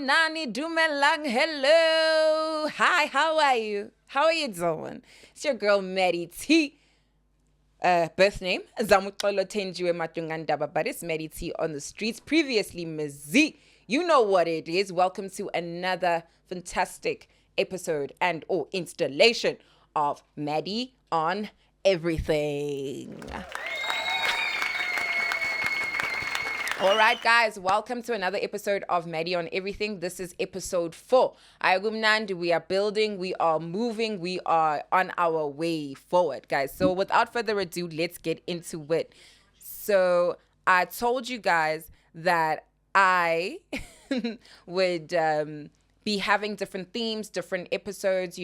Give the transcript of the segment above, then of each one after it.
Sanibonani Dumelang. Hello. Hi, how are you? How are you doing? It's your girl Maddy T. Birth name Zamuxolo Tenjiwe Matungandaba, but it's Maddy T on the streets. Previously Mz. You know what it is. Welcome to another fantastic episode and or installation of Maddy on Everything. All right, guys, welcome to another episode of Maddy on Everything. This is episode 4. Ayagumnandi, we are building, we are moving, we are on our way forward, guys. So without further ado, let's get into it. So I told you guys that I would be having different themes, different episodes,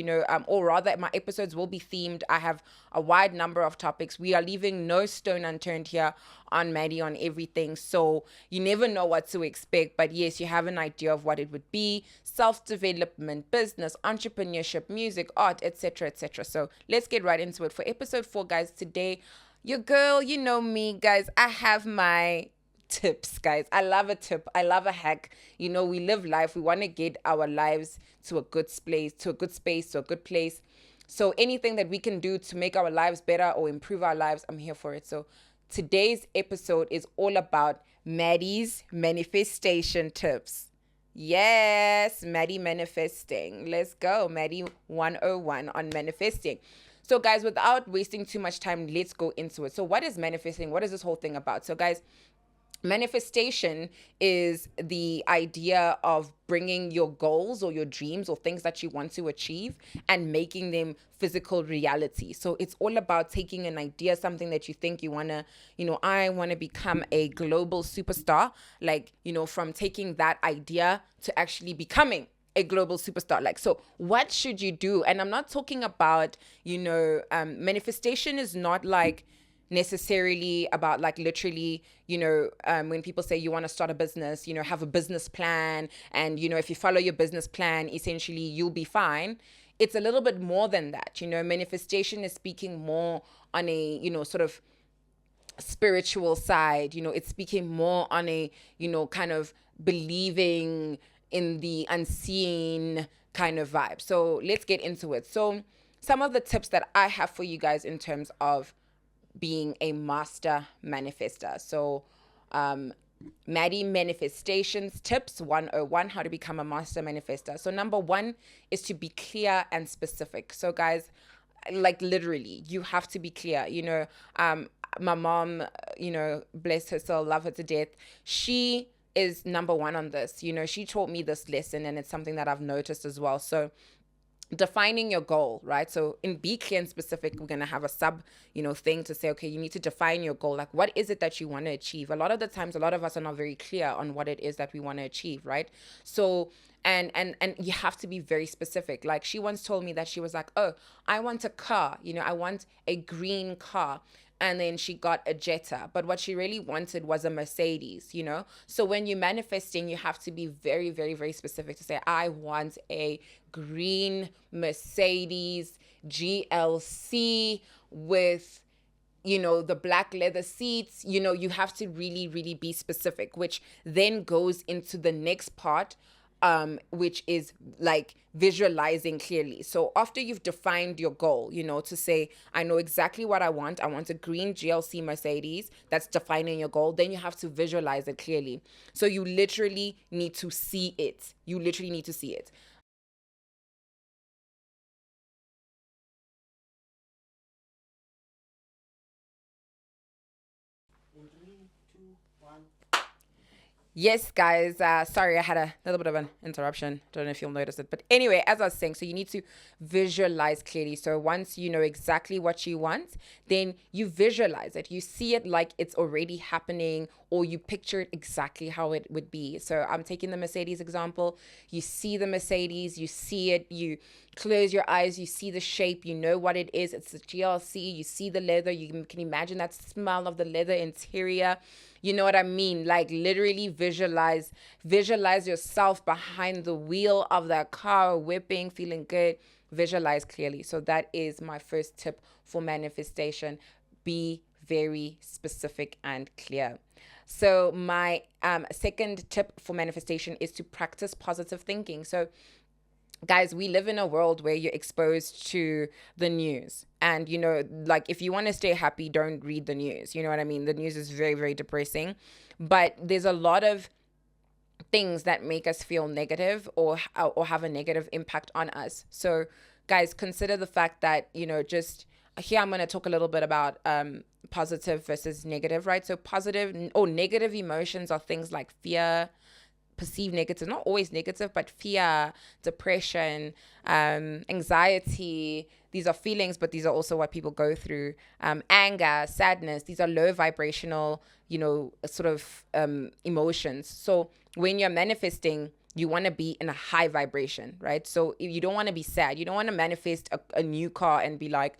or rather my episodes will be themed. I have a wide number of topics. We are leaving no stone unturned here on Maddy on Everything. So you never know what to expect, but yes, you have an idea of what it would be: self-development, business, entrepreneurship, music, art, etc., etc. So let's get right into it. For episode 4, guys, today, your girl, you know me, guys, I have my tips, guys. I love a tip. I love a hack. We live life. We want to get our lives to a good place, to a good place. So anything that we can do to make our lives better or improve our lives, I'm here for it. So today's episode is all about Maddy's manifestation tips. Yes, Maddy manifesting. Let's go. Maddy 101 on manifesting. So guys, without wasting too much time, let's go into it. So what is manifesting? What is this whole thing about? So guys, manifestation is the idea of bringing your goals or your dreams or things that you want to achieve and making them physical reality. So it's all about taking an idea, something that you think you want to, I want to become a global superstar, from taking that idea to actually becoming a global superstar. So what should you do? And I'm not talking about, manifestation is not necessarily about literally, when people say you want to start a business, have a business plan, and if you follow your business plan, essentially you'll be fine. It's a little bit more than that. Manifestation is speaking more on a sort of spiritual side. It's speaking more on a kind of believing in the unseen kind of vibe. So let's get into it. So some of the tips that I have for you guys in terms of being a master manifester. So Maddy manifestations tips 101, how to become a master manifester. So number 1 is to be clear and specific. So guys, literally you have to be clear. My mom, bless her soul, love her to death, she is number 1 on this. She taught me this lesson, and it's something that I've noticed as well. So defining your goal, right? So in be clear and specific, we're going to have a sub, thing to say, okay, you need to define your goal. What is it that you want to achieve? A lot of the times, a lot of us are not very clear on what it is that we want to achieve, right? So, and you have to be very specific. She once told me that she was like, oh, I want a car, I want a green car. And then she got a Jetta, but what she really wanted was a Mercedes, So when you're manifesting, you have to be very, very, very specific to say, I want a green Mercedes GLC with, the black leather seats. You have to really, really be specific, which then goes into the next part, which is visualizing clearly. So after you've defined your goal, to say, I know exactly what I want a green GLC Mercedes, that's defining your goal, then you have to visualize it clearly. So you literally need to see it. Yes, guys. Sorry, I had a little bit of an interruption. Don't know if you'll notice it. But anyway, as I was saying, so you need to visualize clearly. So once you know exactly what you want, then you visualize it. You see it like it's already happening, or you picture it exactly how it would be. So I'm taking the Mercedes example. You see the Mercedes, you see it, you close your eyes, you see the shape, you know what it is. It's the GLC, you see the leather, you can imagine that smell of the leather interior. You know what I mean? Literally visualize yourself behind the wheel of that car, whipping, feeling good. Visualize clearly. So that is my first tip for manifestation. Be very specific and clear. So my second tip for manifestation is to practice positive thinking. So guys, we live in a world where you're exposed to the news. And, like if you want to stay happy, don't read the news. You know what I mean? The news is very, very depressing. But there's a lot of things that make us feel negative or have a negative impact on us. So, guys, consider the fact that, just here I'm going to talk a little bit about positive versus negative, right? So, positive or negative emotions are things like fear, perceived negative, not always negative, but fear, depression, anxiety. These are feelings, but these are also what people go through. Anger, sadness, these are low vibrational, sort of emotions. So when you're manifesting, you want to be in a high vibration, right? So if you don't want to be sad. You don't want to manifest a new car and be like,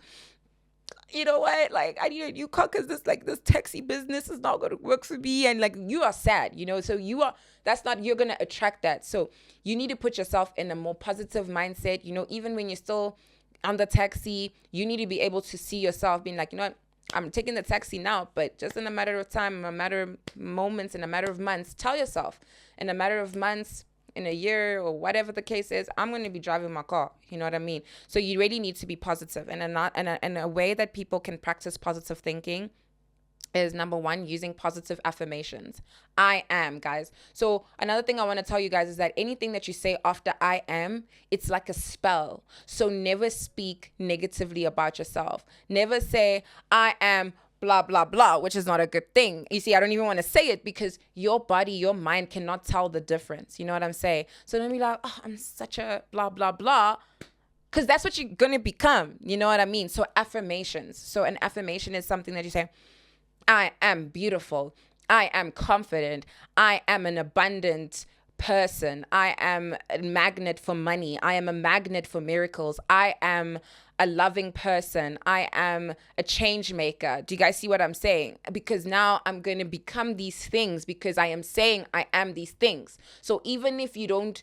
you know what, like I need a new car because this taxi business is not going to work for me, and like you are sad, so you're going to attract that. So you need to put yourself in a more positive mindset. Even when you're still on the taxi, you need to be able to see yourself being like, what, I'm taking the taxi now, but just in a matter of time, a matter of moments, in a matter of months, tell yourself, in a matter of months, in a year or whatever the case is, I'm going to be driving my car. You know what I mean? So you really need to be positive. And a way that people can practice positive thinking is, number one, using positive affirmations. I am, guys. So another thing I want to tell you guys is that anything that you say after I am, it's like a spell. So never speak negatively about yourself. Never say I am blah, blah, blah, which is not a good thing. You see, I don't even want to say it because your body, your mind cannot tell the difference. You know what I'm saying? So don't be like, oh, I'm such a blah, blah, blah. Because that's what you're going to become. You know what I mean? So affirmations. So an affirmation is something that you say, I am beautiful. I am confident. I am an abundant person. I am a magnet for money. I am a magnet for miracles. I am a loving person. I am a change maker. Do you guys see what I'm saying? Because now I'm going to become these things because I am saying I am these things. So even if you don't,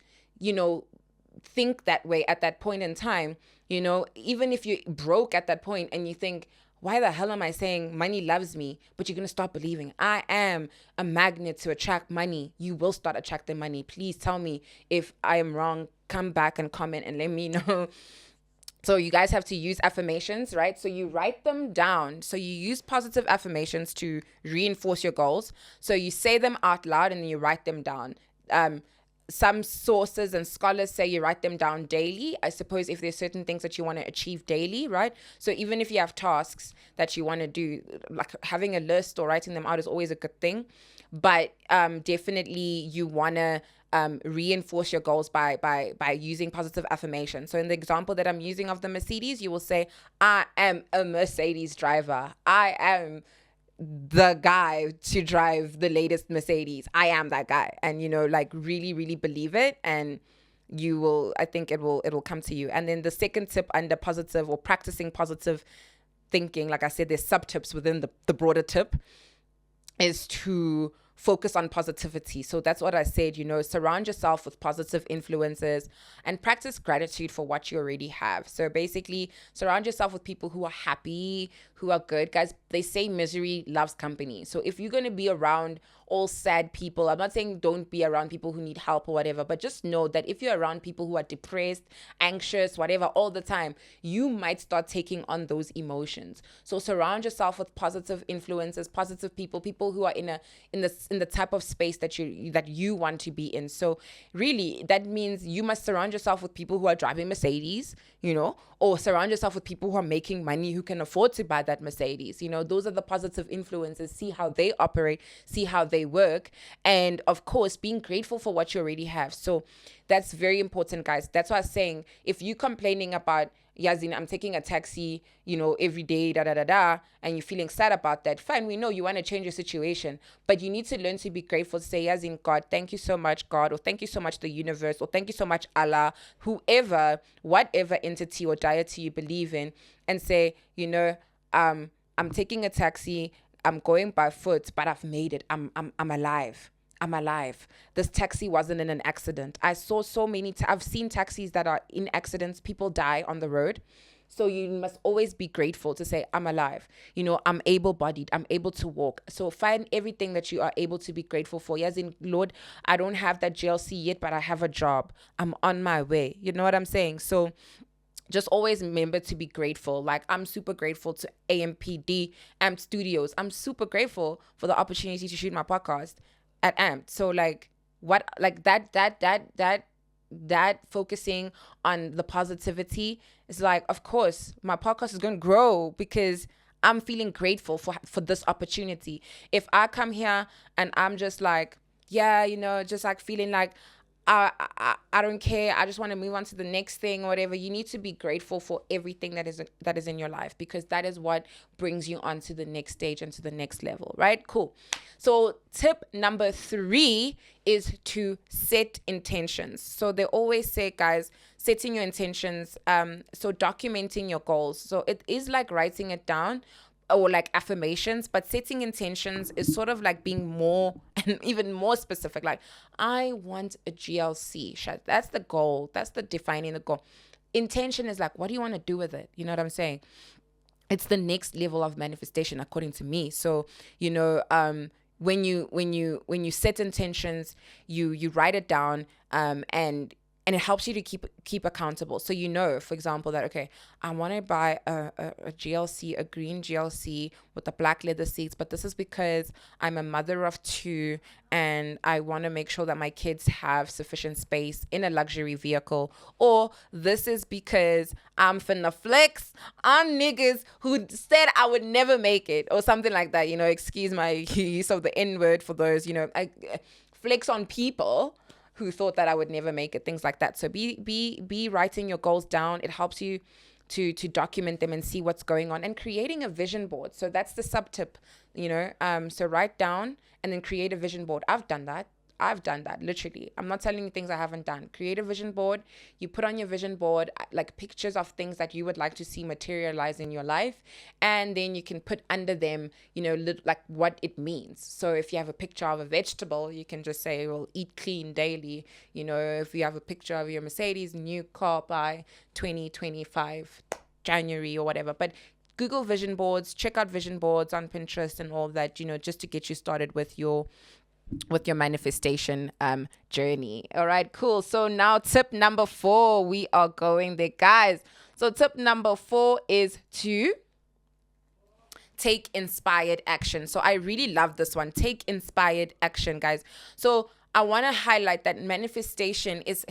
think that way at that point in time, even if you're broke at that point and you think, why the hell am I saying money loves me? But you're going to start believing I am a magnet to attract money. You will start attracting money. Please tell me if I am wrong. Come back and comment and let me know. So you guys have to use affirmations, right? So you write them down. So you use positive affirmations to reinforce your goals. So you say them out loud and then you write them down. Some sources and scholars say you write them down daily. I suppose if there's certain things that you want to achieve daily, right? So even if you have tasks that you want to do, like having a list or writing them out is always a good thing. But definitely you want to reinforce your goals by using positive affirmation. So in the example that I'm using of the Mercedes, you will say, I am a Mercedes driver. I am the guy to drive the latest Mercedes. I am that guy. And, really, really believe it. And you will, I think it'll come to you. And then the second tip under positive or practicing positive thinking, like I said, there's sub tips within the broader tip, is to focus on positivity. So that's what I said, surround yourself with positive influences and practice gratitude for what you already have. So basically, surround yourself with people who are happy, who are good. Guys, they say misery loves company. So if you're going to be around all sad people, I'm not saying don't be around people who need help or whatever, but just know that if you're around people who are depressed, anxious, whatever, all the time, you might start taking on those emotions. So surround yourself with positive influences, positive people who are in the type of space that you want to be in. So really, that means you must surround yourself with people who are driving Mercedes, or surround yourself with people who are making money, who can afford to buy that Mercedes. Those are the positive influences. See how they operate, see how they work, and of course, being grateful for what you already have. So that's very important, guys. That's why I'm saying, if you're complaining about, Yazin, I'm taking a taxi, every day, and you're feeling sad about that, fine, we know you want to change your situation, but you need to learn to be grateful, to say, Yazin, God, thank you so much, God, or thank you so much, the universe, or thank you so much, Allah, whatever entity or deity you believe in, and say, I'm taking a taxi, I'm going by foot, but I've made it. I'm alive. I'm alive. This taxi wasn't in an accident. I saw so many, I've seen taxis that are in accidents. People die on the road. So you must always be grateful to say, I'm alive. I'm able-bodied. I'm able to walk. So find everything that you are able to be grateful for. Yes, in Lord, I don't have that GLC yet, but I have a job. I'm on my way. You know what I'm saying? So just always remember to be grateful. Like, I'm super grateful to AMPD, AMP Studios. I'm super grateful for the opportunity to shoot my podcast at AMP. So like, what, like that focusing on the positivity is like, of course my podcast is going to grow because I'm feeling grateful for this opportunity. If I come here and I'm just like, yeah, just like feeling like I don't care, I just want to move on to the next thing or whatever, you need to be grateful for everything that is in your life, because that is what brings you on to the next stage and to the next level, right? Cool. So tip number 3 is to set intentions. So they always say, guys, setting your intentions, so documenting your goals. So it is like writing it down, or like affirmations, but setting intentions is sort of like being more and even more specific. Like, I want a GLC. That's the goal. That's the defining the goal. Intention is like, what do you want to do with it? You know what I'm saying? It's the next level of manifestation, according to me. So, when you set intentions, you write it down, and it helps you to keep accountable. So for example, that, okay, I want to buy a GLC, a green GLC with the black leather seats, but this is because I'm a mother of 2 and I want to make sure that my kids have sufficient space in a luxury vehicle. Or this is because I'm finna flex on niggas who said I would never make it, or something like that. Excuse my use of the N word for those, I flex on people who thought that I would never make it, things like that. So be writing your goals down. It helps you to document them and see what's going on, and creating a vision board. So that's the sub tip, so write down and then create a vision board. I've done that, literally. I'm not telling you things I haven't done. Create a vision board. You put on your vision board like pictures of things that you would like to see materialize in your life, and then you can put under them, like what it means. So if you have a picture of a vegetable, you can just say, well, eat clean daily. If you have a picture of your Mercedes new car by 2025 January or whatever. But Google vision boards, check out vision boards on Pinterest and all of that, just to get you started with your manifestation journey. All right, cool. So now tip number 4, we are going there, guys. So tip number 4 is to take inspired action. So I really love this one. Take inspired action, guys. So I want to highlight that manifestation it's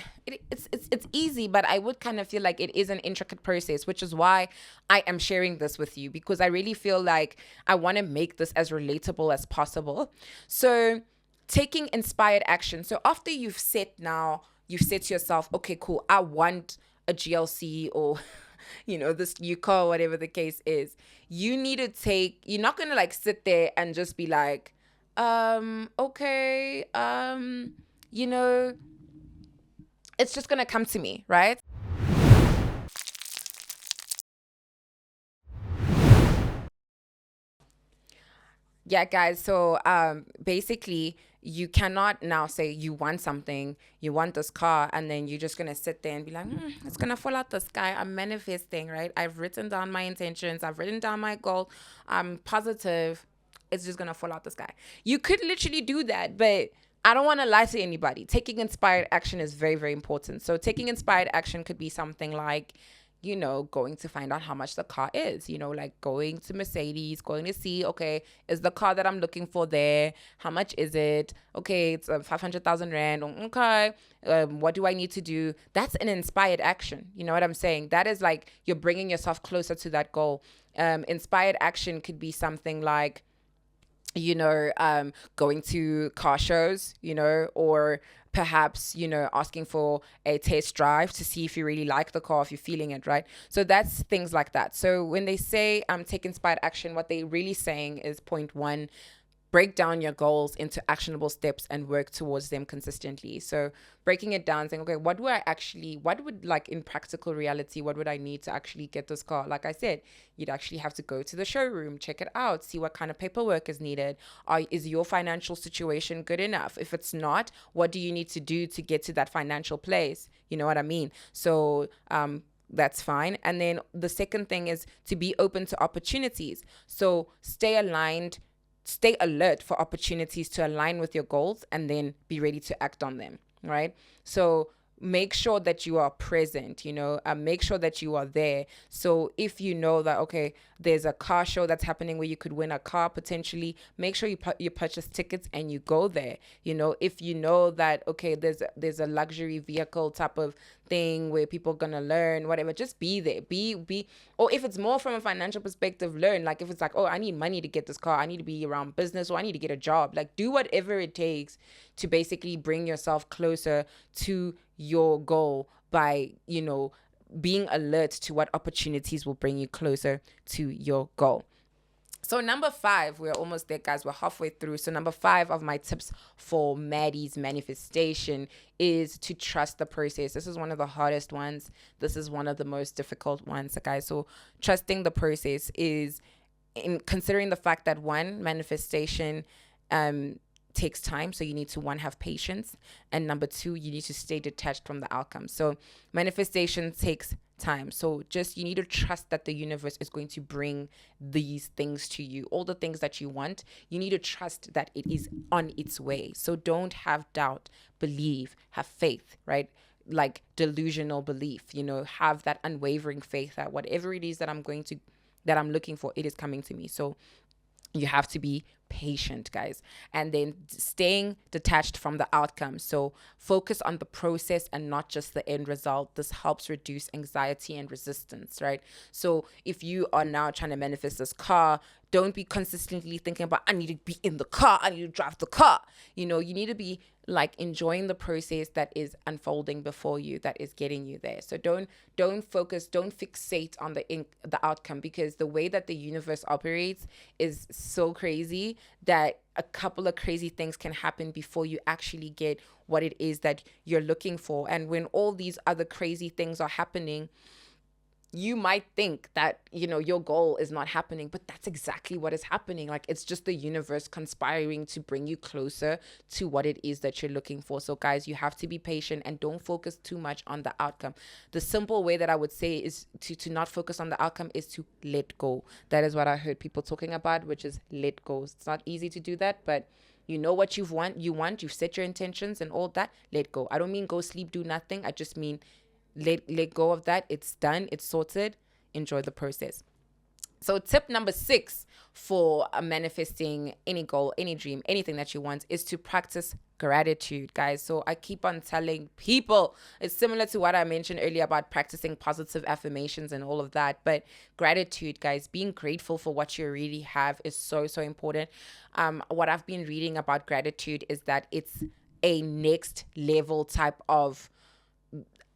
easy, but I would kind of feel like it is an intricate process, which is why I am sharing this with you, because I really feel like I want to make this as relatable as possible. So taking inspired action. So after you've said to yourself, okay, cool, I want a GLC or, this new car, whatever the case is. You're not going to like sit there and just be like, okay, it's just going to come to me, right? Yeah, guys. So basically, you cannot now say you want something, you want this car, and then you're just going to sit there and be like, it's going to fall out the sky. I'm manifesting, right? I've written down my intentions. I've written down my goal. I'm positive. It's just going to fall out the sky. You could literally do that, but I don't want to lie to anybody. Taking inspired action is very, very important. So taking inspired action could be something like, going to find out how much the car is, like going to Mercedes, going to see, okay, is the car that I'm looking for there? How much is it? Okay, it's 500,000 Rand. Okay, what do I need to do? That's an inspired action. You know what I'm saying? That is like you're bringing yourself closer to that goal. Inspired action could be something like, going to car shows, or perhaps, asking for a test drive to see if you really like the car, if you're feeling it, right? So that's things like that. So when they say take inspired action, what they're really saying is, point 1, break down your goals into actionable steps and work towards them consistently. So breaking it down, saying, okay, what would like in practical reality, what would I need to actually get this car? Like I said, you'd actually have to go to the showroom, check it out, see what kind of paperwork is needed. Is your financial situation good enough? If it's not, what do you need to do to get to that financial place? You know what I mean? So That's fine. And then the second thing is to be open to opportunities. So stay aligned, stay alert for opportunities to align with your goals, and then be ready to act on them, right? So make sure that you are present, make sure that you are there. So if you know that, okay, there's a car show that's happening where you could win a car potentially, make sure you purchase tickets and you go there. If you know that, okay, there's a luxury vehicle type of thing where people are gonna learn whatever, just be there, be or if it's more from a financial perspective, learn. Like if it's like, oh, I need money to get this car, I need to be around business, or I need to get a job, like do whatever it takes to basically bring yourself closer to your goal by being alert to what opportunities will bring you closer to your goal. So number 5, we're almost there, guys. We're halfway through. So number 5 of my tips for Maddy's manifestation is to trust the process. This is one of the hardest ones. This is one of the most difficult ones, guys. So trusting the process is in considering the fact that manifestation takes time. So you need to, one, have patience, and number 2, you need to stay detached from the outcome. So manifestation takes time. So just, you need to trust that the universe is going to bring these things to you, all the things that you want. You need to trust that it is on its way. So don't have doubt, believe, have faith, right? Like delusional belief, have that unwavering faith that whatever it is that I'm looking for, it is coming to me. So you have to be patient, guys, and then staying detached from the outcome. So focus on the process and not just the end result. This helps reduce anxiety and resistance, right? So if you are now trying to manifest this car, don't be consistently thinking about, I need to be in the car, I need to drive the car. You need to be like enjoying the process that is unfolding before you, that is getting you there. So don't fixate on the outcome, because the way that the universe operates is so crazy that a couple of crazy things can happen before you actually get what it is that you're looking for. And when all these other crazy things are happening, you might think that, your goal is not happening, but that's exactly what is happening. Like, it's just the universe conspiring to bring you closer to what it is that you're looking for. So guys, you have to be patient and don't focus too much on the outcome. The simple way that I would say is to not focus on the outcome is to let go. That is what I heard people talking about, which is let go. It's not easy to do that, but you know what you've set your intentions and all that, let go. I don't mean go sleep, do nothing. I just mean let go of that. It's done. It's sorted. Enjoy the process. So tip number 6 for manifesting any goal, any dream, anything that you want is to practice gratitude, guys. So I keep on telling people, it's similar to what I mentioned earlier about practicing positive affirmations and all of that. But gratitude, guys, being grateful for what you already have is so, so important. What I've been reading about gratitude is that it's a next level type of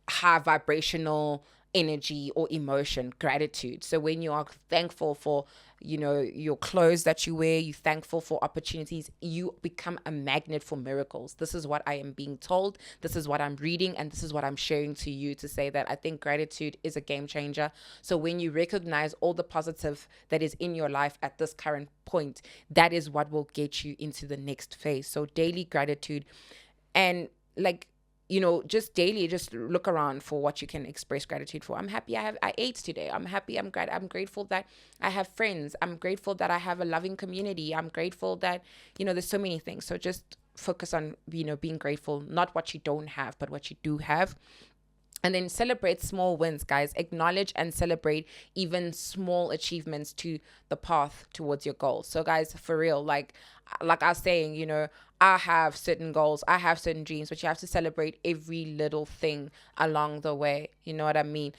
high vibrational energy or emotion, gratitude. So when you are thankful for your clothes that you wear, you thankful for opportunities, you become a magnet for miracles. This is what I am being told, this is what I'm reading, and this is what I'm sharing to you to say that I think gratitude is a game changer. So when you recognize all the positive that is in your life at this current point, that is what will get you into the next phase. So daily gratitude, and just daily, just look around for what you can express gratitude for. I'm happy I ate today. I'm happy. I'm grateful that I have friends. I'm grateful that I have a loving community. I'm grateful that, there's so many things. So just focus on, being grateful, not what you don't have, but what you do have. And then celebrate small wins, guys. Acknowledge and celebrate even small achievements to the path towards your goals. So guys, for real, like I was saying, I have certain goals, I have certain dreams, but you have to celebrate every little thing along the way. You know what I mean?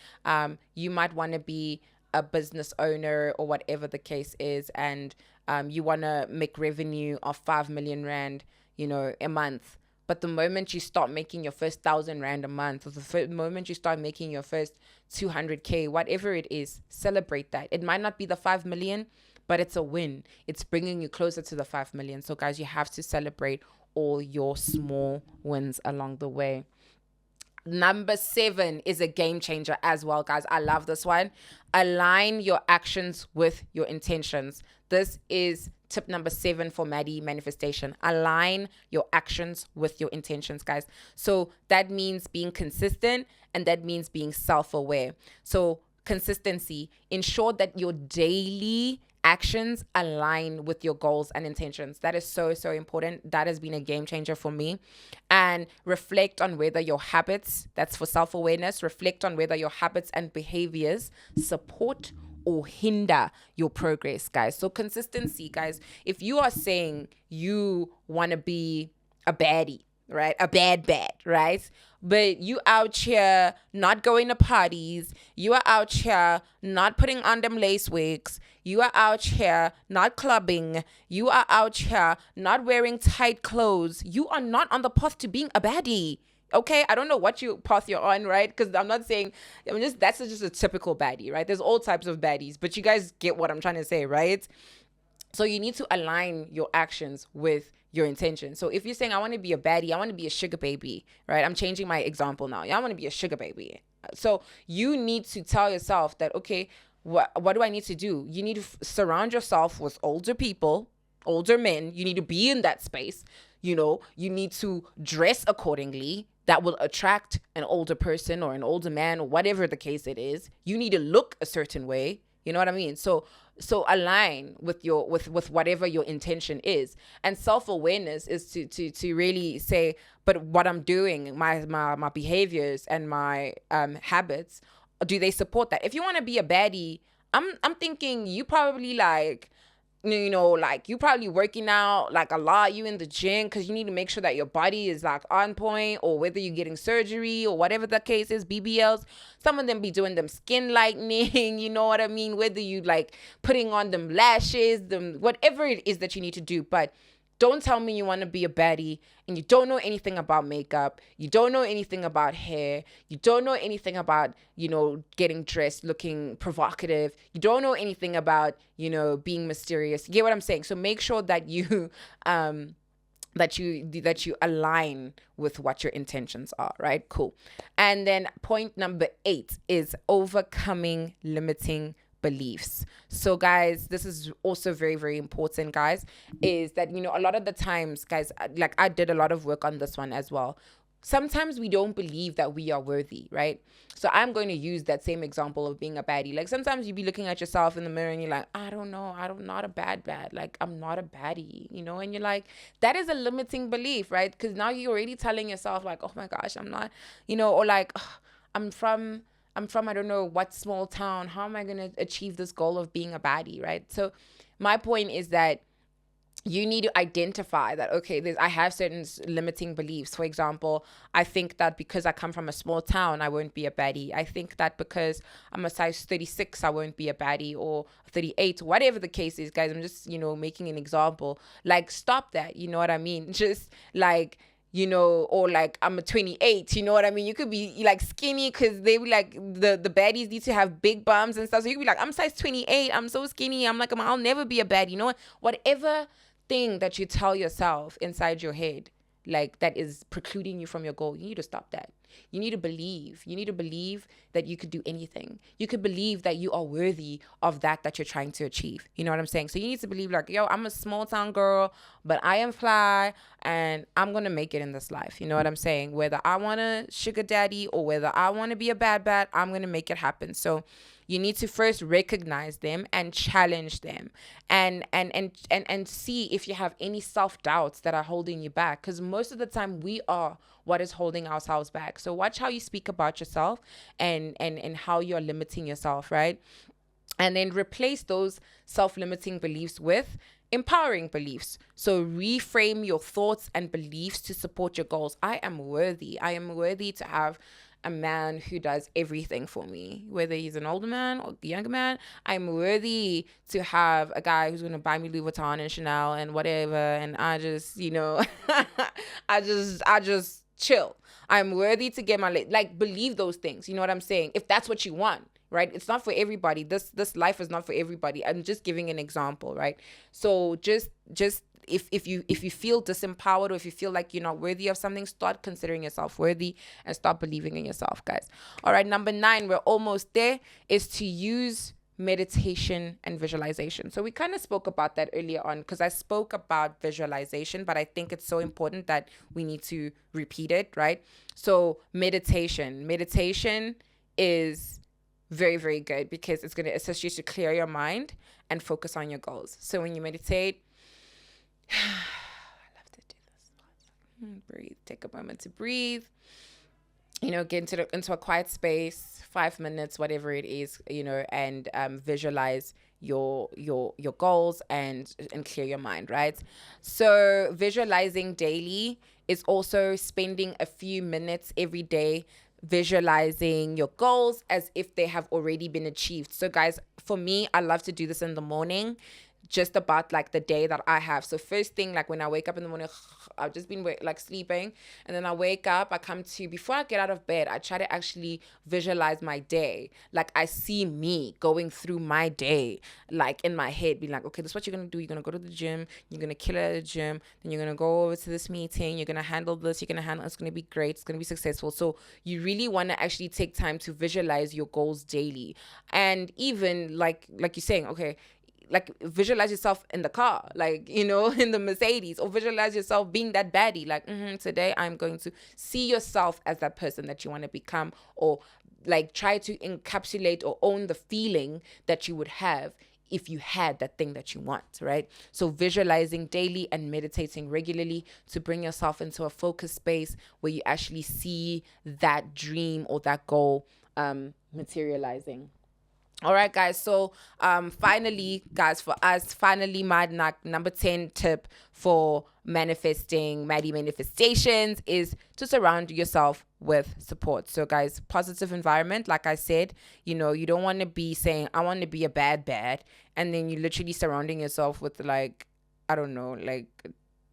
You might want to be a business owner or whatever the case is, and you want to make revenue of 5 million rand, a month. But the moment you start making your first 1,000 rand a month, or the moment you start making your first 200K, whatever it is, celebrate that. It might not be the 5 million, but it's a win. It's bringing you closer to the 5 million. So guys, you have to celebrate all your small wins along the way. Number 7 is a game changer as well, guys. I love this one. Align your actions with your intentions. This is tip number 7 for Maddy manifestation. Align your actions with your intentions, guys. So that means being consistent and that means being self-aware. So consistency, ensure that your daily actions align with your goals and intentions. That is so, so important. That has been a game changer for me. And reflect on whether your habits, that's for self-awareness, reflect on whether your habits and behaviors support or hinder your progress, guys. So consistency, guys. If you are saying you want to be a baddie, right? A bad, right? But you out here not going to parties. You are out here not putting on them lace wigs. You are out here not clubbing. You are out here not wearing tight clothes. You are not on the path to being a baddie. Okay, I don't know what path you're on, right? Because I'm not saying, that's just a typical baddie, right? There's all types of baddies, but you guys get what I'm trying to say, right? So you need to align your actions with your intention. So if you're saying, I want to be a baddie, I want to be a sugar baby, right? I'm changing my example now. I want to be a sugar baby. So you need to tell yourself that, okay, what do I need to do? You need to surround yourself with older people, older men. You need to be in that space. You need to dress accordingly. That will attract an older person or an older man or whatever the case it is. You need to look a certain way. You know what I mean? So align with your with whatever your intention is. And self-awareness is to really say, but what I'm doing, my behaviors and my habits, do they support that? If you want to be a baddie, I'm thinking you probably like you probably working out like a lot, you in the gym, because you need to make sure that your body is like on point, or whether you're getting surgery or whatever the case is, BBLs. Some of them be doing them skin lightening, you know what I mean? Whether you like putting on them lashes, them whatever it is that you need to do. But don't tell me you want to be a baddie and you don't know anything about makeup. You don't know anything about hair. You don't know anything about, getting dressed, looking provocative. You don't know anything about, being mysterious. You get what I'm saying? So make sure that you, that you align with what your intentions are, right? Cool. And then point number 8 is overcoming limiting beliefs. So guys, this is also very, very important, guys, is that, a lot of the times, guys, like I did a lot of work on this one as well. Sometimes we don't believe that we are worthy, right? So I'm going to use that same example of being a baddie. Like sometimes you be looking at yourself in the mirror and you're like, I don't know, I'm not a bad. Like I'm not a baddie, and you're like, that is a limiting belief, right? Because now you're already telling yourself like, oh my gosh, I'm not, or like, I'm from I don't know what small town. How am I going to achieve this goal of being a baddie, right? So my point is that you need to identify that, okay, I have certain limiting beliefs. For example, I think that because I come from a small town, I won't be a baddie. I think that because I'm a size 36, I won't be a baddie, or 38, whatever the case is, guys. I'm just, making an example. Like, stop that. You know what I mean? Just like, or like I'm a 28, you know what I mean? You could be like skinny because they be like, the baddies need to have big bums and stuff. So you could be like, I'm size 28, I'm so skinny, I'm like, I'll never be a baddie. You know what? Whatever thing that you tell yourself inside your head, like that is precluding you from your goal, you need to stop that. You need to believe. You need to believe that you could do anything. You could believe that you are worthy of that you're trying to achieve. You know what I'm saying? So you need to believe like, yo, I'm a small town girl, but I am fly and I'm going to make it in this life. You know what I'm saying? Whether I want a sugar daddy or whether I want to be a bad, I'm going to make it happen. So you need to first recognize them and challenge them and see if you have any self-doubts that are holding you back. Because most of the time we are what is holding ourselves back. So watch how you speak about yourself and how you're limiting yourself, right? And then replace those self-limiting beliefs with empowering beliefs. So reframe your thoughts and beliefs to support your goals. I am worthy. I am worthy to have a man who does everything for me, whether he's an older man or a younger man. I'm worthy to have a guy who's going to buy me Louis Vuitton and Chanel and whatever. And I just, I just chill. I'm worthy to get my, believe those things. You know what I'm saying? If that's what you want, right? It's not for everybody. This life is not for everybody. I'm just giving an example, right? So just if you feel disempowered, or if you feel like you're not worthy of something, start considering yourself worthy and start believing in yourself, guys. All right, number 9, we're almost there, is to use meditation and visualization. So we kind of spoke about that earlier on because I spoke about visualization, but I think it's so important that we need to repeat it, right? So meditation is very, very good because it's going to assist you to clear your mind and focus on your goals. So when you meditate, I love to do this. Breathe. Take a moment to breathe. Get into a quiet space, 5 minutes, whatever it is, and visualize your goals and clear your mind, right? So visualizing daily is also spending a few minutes every day visualizing your goals as if they have already been achieved. So guys, for me, I love to do this in the morning, just about like the day that I have. So first thing, like when I wake up in the morning, I've just been like sleeping, and then I wake up, I come to, before I get out of bed, I try to actually visualize my day. Like I see me going through my day, like in my head, be like, okay, this is what you're gonna do. You're gonna go to the gym, you're gonna kill it at the gym, then you're gonna go over to this meeting, you're gonna handle this, it's gonna be great, it's gonna be successful. So you really want to actually take time to visualize your goals daily. And even like you're saying, okay, like visualize yourself in the car, like, in the Mercedes, or visualize yourself being that baddie. Like, today I'm going to see yourself as that person that you want to become, or like try to encapsulate or own the feeling that you would have if you had that thing that you want, right? So visualizing daily and meditating regularly to bring yourself into a focused space where you actually see that dream or that goal materializing. All right, guys. So, finally, guys, for us, my number 10 tip for manifesting Maddy manifestations is to surround yourself with support. So, guys, positive environment. Like I said, you don't want to be saying, I want to be a bad, and then you're literally surrounding yourself with like, I don't know,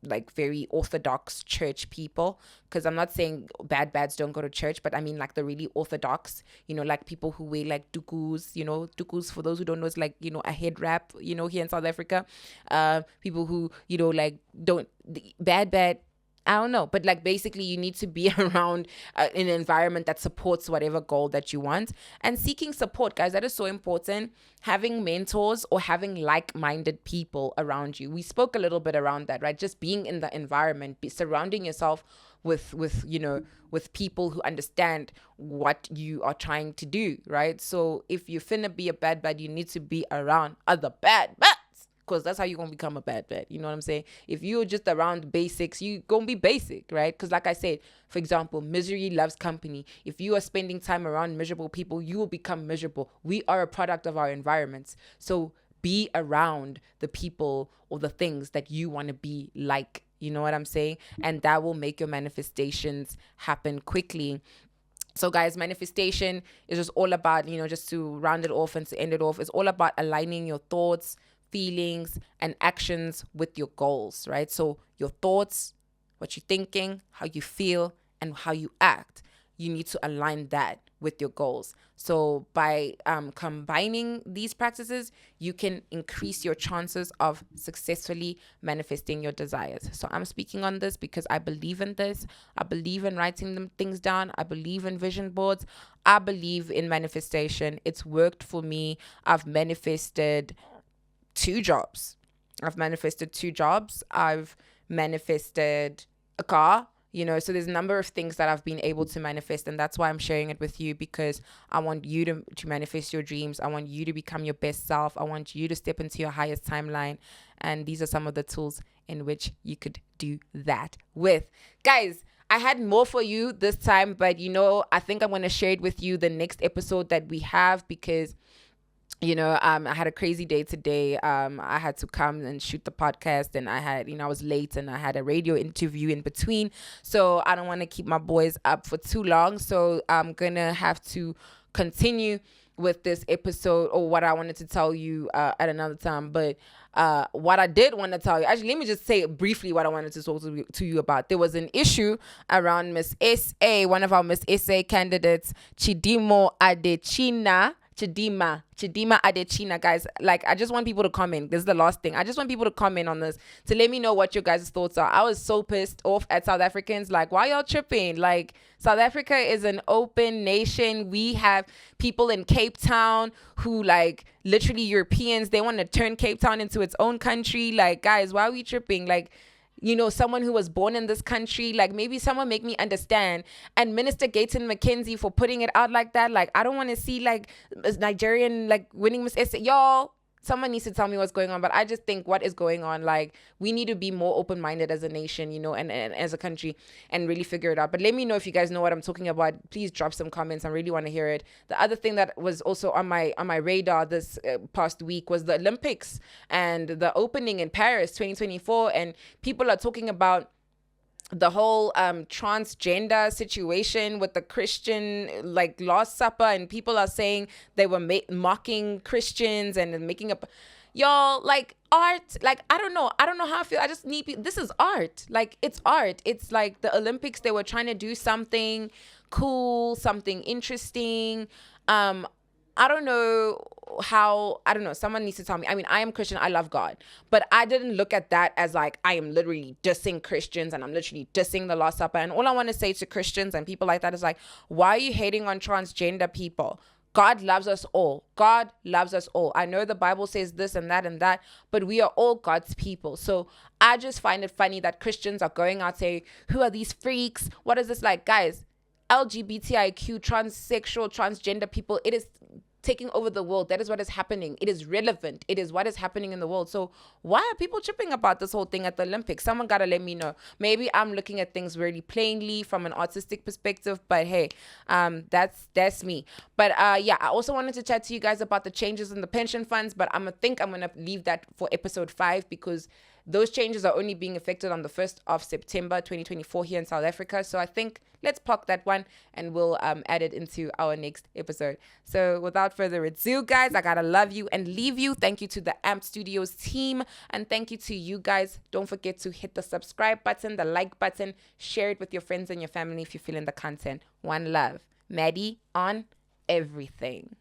like very orthodox church people, because I'm not saying bads don't go to church, but I mean like the really orthodox, like people who wear like dukus, for those who don't know, it's like, a head wrap, here in South Africa. People who, like don't, bad, I don't know, but like basically you need to be around an environment that supports whatever goal that you want. And seeking support, guys, that is so important. Having mentors or having like-minded people around you. We spoke a little bit around that, right? Just being in the environment, surrounding yourself with people who understand what you are trying to do, right? So if you're finna be a bad, you need to be around other bad, because that's how you're going to become a bad. You know what I'm saying? If you're just around basics, you're going to be basic, right? Because like I said, for example, misery loves company. If you are spending time around miserable people, you will become miserable. We are a product of our environments. So be around the people or the things that you want to be like. You know what I'm saying? And that will make your manifestations happen quickly. So guys, manifestation is just all about, just to round it off and to end it off, it's all about aligning your thoughts, feelings, and actions with your goals, right? So your thoughts, what you're thinking, how you feel, and how you act, you need to align that with your goals. So by combining these practices, you can increase your chances of successfully manifesting your desires. So I'm speaking on this because I believe in this. I believe in writing them things down. I believe in vision boards. I believe in manifestation. It's worked for me. I've manifested 2 jobs. I've manifested a car. So there's a number of things that I've been able to manifest, and that's why I'm sharing it with you, because I want you to manifest your dreams. I want you to become your best self. I want you to step into your highest timeline, and these are some of the tools in which you could do that with. Guys, I had more for you this time, but I think I'm going to share it with you the next episode that we have, because I had a crazy day today. I had to come and shoot the podcast, and I was late, and I had a radio interview in between. So I don't want to keep my boys up for too long. So I'm going to have to continue with this episode, or what I wanted to tell you at another time. But what I did want to tell you, actually, let me just say briefly what I wanted to talk to you about. There was an issue around Miss SA, one of our Miss SA candidates, Chidimo Adechina Chidima Adechina, guys. Like, I just want people to comment. This is the last thing. I just want people to comment on this to let me know what your guys' thoughts are. I was so pissed off at South Africans. Like, why y'all tripping? Like, South Africa is an open nation. We have people in Cape Town who, like, literally Europeans, they want to turn Cape Town into its own country. Like, guys, why are we tripping? Like, someone who was born in this country, like, maybe someone make me understand. And Minister Gayton McKenzie for putting it out like that. Like, I don't want to see, like, a Nigerian, like, winning Miss SA. Y'all, someone needs to tell me what's going on. But I just think what is going on, like, we need to be more open-minded as a nation, and as a country, and really figure it out. But let me know if you guys know what I'm talking about. Please drop some comments. I really want to hear it. The other thing that was also on my radar this past week was the Olympics and the opening in Paris 2024. And people are talking about the whole transgender situation with the Christian, like, Last Supper, and people are saying they were mocking Christians and making up, y'all, like, art. Like, I don't know how I feel. I just need this is art. Like, it's art. It's like the Olympics, they were trying to do something cool, something interesting. I don't know someone needs to tell me. I mean, I am Christian, I love God, but I didn't look at that as, like, I am literally dissing Christians and I'm literally dissing the Last Supper. And all I want to say to Christians and people like that is, like, why are you hating on transgender people? God loves us all. God loves us all. I know the Bible says this and that, but we are all God's people. So I just find it funny that Christians are going out saying, who are these freaks? What is this? Like, guys, LGBTIQ, transsexual, transgender people, it is taking over the world. That is what is happening. It is relevant. It is what is happening in the world. So why are people tripping about this whole thing at the Olympics? Someone gotta let me know. Maybe I'm looking at things really plainly from an artistic perspective, but hey, that's me. But yeah, I also wanted to chat to you guys about the changes in the pension funds, but I'm gonna leave that for episode 5, because those changes are only being effected on the 1st of September 2024 here in South Africa. So I think let's park that one and we'll add it into our next episode. So without further ado, guys, I gotta love you and leave you. Thank you to the AMP Studios team, and thank you to you guys. Don't forget to hit the subscribe button, the like button, share it with your friends and your family if you're feeling the content. One love. Maddy on everything.